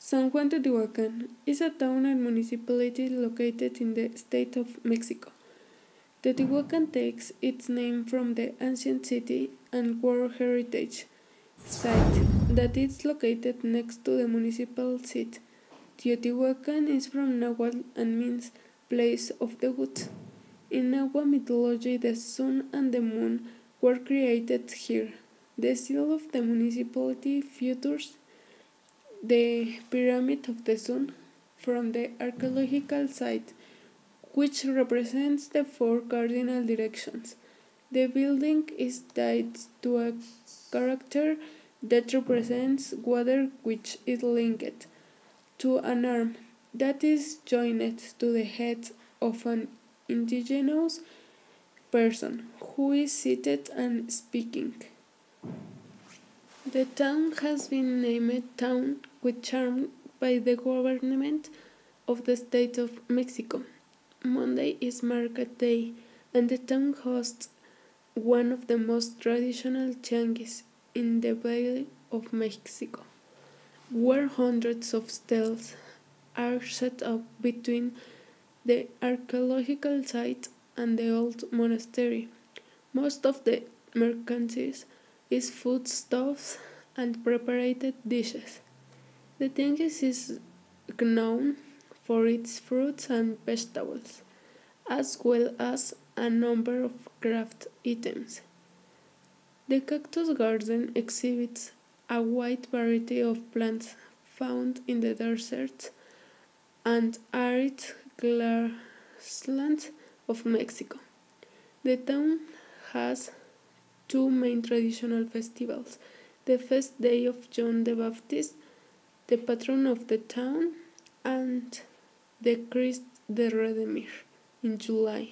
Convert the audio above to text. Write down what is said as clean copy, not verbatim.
San Juan Teotihuacan is a town and municipality located in the state of Mexico. Teotihuacan takes its name from the ancient city and World Heritage Site that is located next to the municipal seat. Teotihuacan is from Nahuatl and means place of the woods. In Nahua mythology, the sun and the moon were created here. The seal of the municipality features the Pyramid of the Sun from the archaeological site, which represents the four cardinal directions. The building is tied to a character that represents water, which is linked to an arm that is joined to the head of an indigenous person who is seated and speaking. The town has been named Town with Charm by the government of the state of Mexico. Monday is Market Day, and the town hosts one of the most traditional tianguis in the Valley of Mexico, where hundreds of stalls are set up between the archaeological site and the old monastery. Most of the merchandise is foodstuffs and prepared dishes. The tianguis is known for its fruits and vegetables, as well as a number of craft items. The cactus garden exhibits a wide variety of plants found in the deserts and arid grasslands of Mexico. The town has two main traditional festivals: the feast day of John the Baptist, the patron of the town, and the Christ the Redeemer in July.